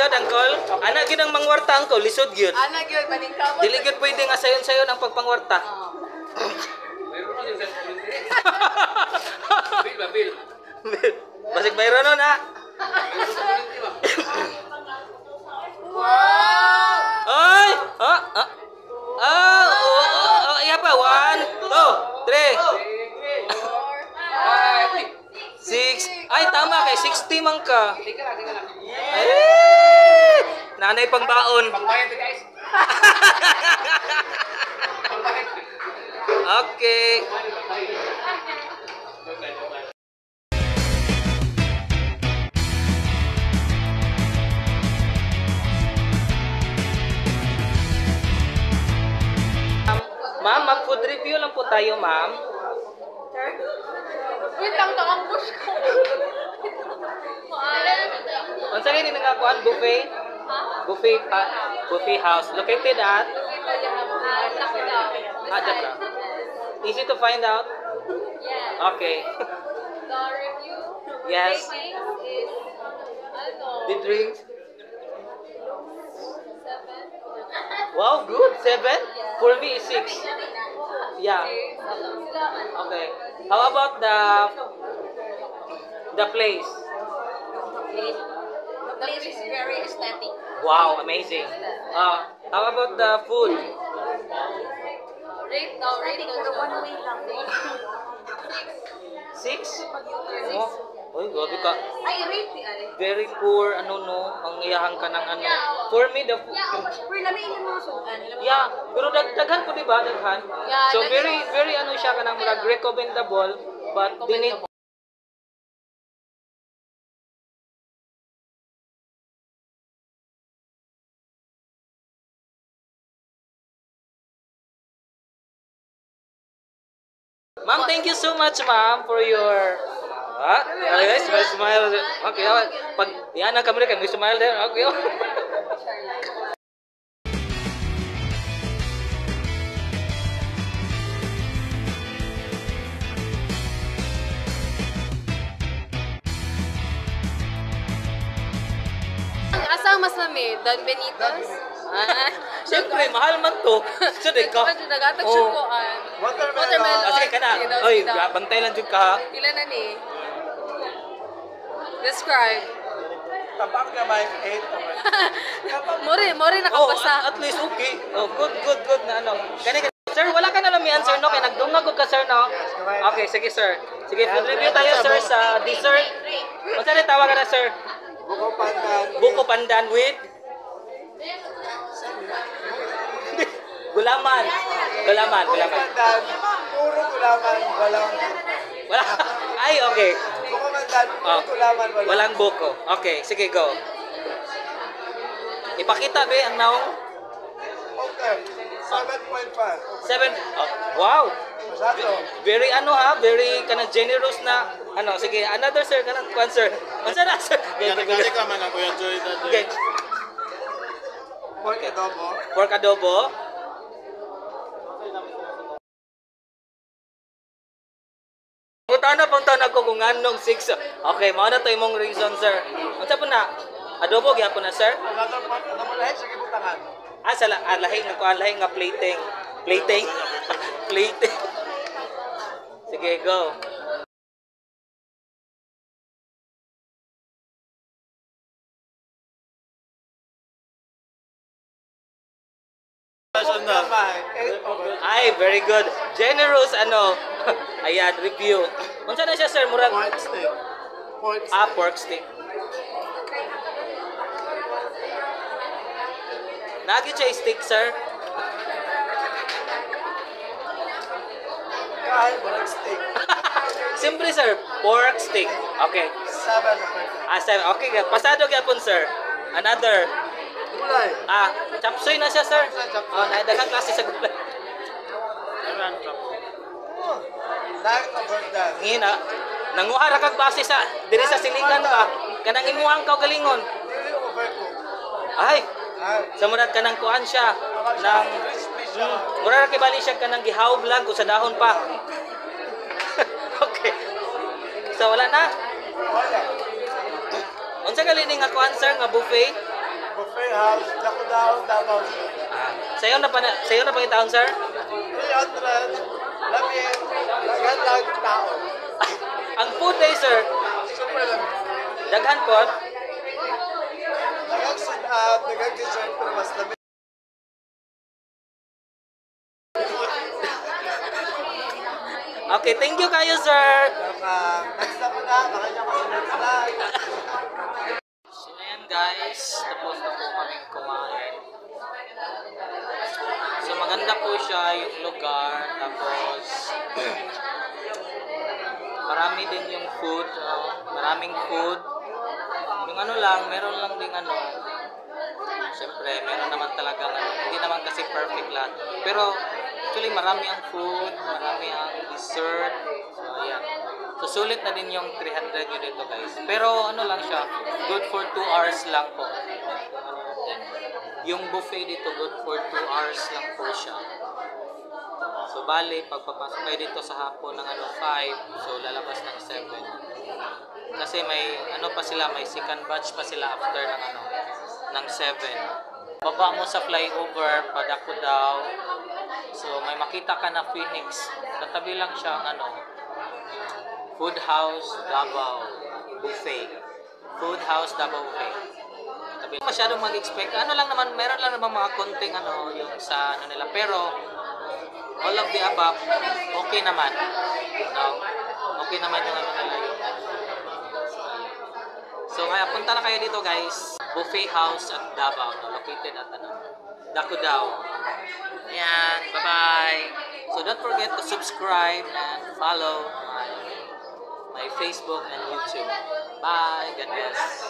lisod angkol. Ana gyud ang mangwarta angkol, lisod gyud. Ana gyud maningkamot. Dili gyud pwede nga sayon-sayon ang pagpangwarta. Bil. Basig mayroon nun ha. Wow! Ay! Iya pa. 1, 2, 3. 6. Ay, tama kay 60 man ka. Ay! Nanay pang baon. Pambayad guys. Okay. Ma'am, mag-food review lang po tayo, ma'am. Wait lang, ang push ko. Unsa gani nagakuan buffet? Buffet house located at Dakao. Easy to find out? Okay. The review Yes. ratings is The drinks? 7. Wow, good. 7? For me, 6. Yeah. Okay. How about the place? The place is very aesthetic. Wow, amazing. How about the food? Rate the one way lang. 6? Oh, grabe ka. Ay, rate di ay. Very poor, ano no, ang iyahan ka ng ano. For me, the food. Pero lamin yung mga sudan. Yeah, pero daghan po, di ba? Daghan. Yeah, So, daghan. very ano siya ka ng recommendable, but they need Ma'am, thank you so much, ma'am, for your... Okay, smile. Okay, pag yan ang camera kayo, may smile din. Okay. Asang mas lamig? Don Benitos? Siyempre, mahal man to. So, di ka. Nagatag siya ko. Watermelon. Sige ka na. Oy, bantay lang dyan ka. Pila na ni? Describe. Tapak na may 8. Mori nakapasa. At least okay. Oh, good na ano. Sir, wala ka na lang may answer, no? Kaya nagdungag ko ka, sir, no? Okay, sige, sir. Sige, food review tayo, sir, sa dessert. Kung saan tawag ka na, sir? Buko pandan with? Gulaman. Puro gulaman, walang Wala. Ay, okay. buko mandan, puro gulaman, Walang buko. Okay, sige, go. Ipakita, be, ang naong? Okay, 7.5. 7. Oh, wow. Masyado. Very ano ha, very kana generous na ano. Sige, another sir, kanang kwan sir. Unsa na sir? Nagkali ka man ako yung Joy. Okay. Pork adobo. Pork adobo. Punta na ko kung anong 6. Okay, mao na to imong reason, sir. Unsa po na? Adobo gyapon na, sir? Another part, adobo lahat sa kibutangan. Lahi nga kuan, lahi nga plating. Plating. Sige, go. Ay, very good. Generous ano. Ayan, review. Unsa na siya, sir? Murag Pork steak. pork steak. Nagi siya steak, sir. Kahit pork steak. Simple, sir. Pork steak. Okay. 7 na perfect. 7. Okay, pasado gyapon, sir. Another. Gulay. Chapsoy na siya, sir. Chapsoy. Oh, daghang klase sa gulay. Lahat na birthday. Ngina, nanguha ra kag base sa diri sa silingan ba? Kanang imuhang ka galingon. Dili ko overcook. Ay, Ay, sa murag kanang kuan siya nang crispy siya. mura ra kay bali siya kanang gihawb lang o sa dahon pa. Okay. So wala na. Wala. Unsa gali ni nga kuan, sir, nga buffet? Buffet house, Dakudaw, Davao. Sayo na pa taon, sir? 300, lamig, lagatag, tao. Ang food day, sir. Super lamig. Daghan po. Dagang sit-up, dagang dessert, pero mas lamig. Okay, thank you kayo, sir. Next na po na, baka niya masunod sila. So, ayan guys, tapos na po kaming kumain. So, maganda po siya yung lugar. Tapos, marami din yung food. Maraming food. Yung ano lang, meron lang din ano. Siyempre, meron naman talagang ano. Hindi naman kasi perfect lahat. Pero, actually, marami ang food. Marami ang dessert. So, ayan. So, sulit na din yung 300 nyo dito, guys. Pero, ano lang siya, good for 2 hours lang po. Yung buffet dito, good for 2 hours lang po siya. So, bali, pagpapasok kayo dito sa hapon ng ano, 5, so, lalabas ng 7. Kasi may, ano pa sila, may second batch pa sila after ng ano, ng 7. Baba mo sa flyover, padako daw. So, may makita ka na Phoenix. Tatabi lang siya ang ano, Food House Davao Buffet. Food House Davao Buffet. Tabi masyadong mag-expect. Ano lang naman, meron lang naman mga konting ano, yung sa ano nila. Pero, all of the above, okay naman. No? Okay naman yung ano nila yung. So, kaya punta na kayo dito, guys. Buffet House at Davao, no? Located at ano, Dakudaw. Ayan, bye-bye. So, don't forget to subscribe and follow my Facebook and YouTube. Bye. God bless.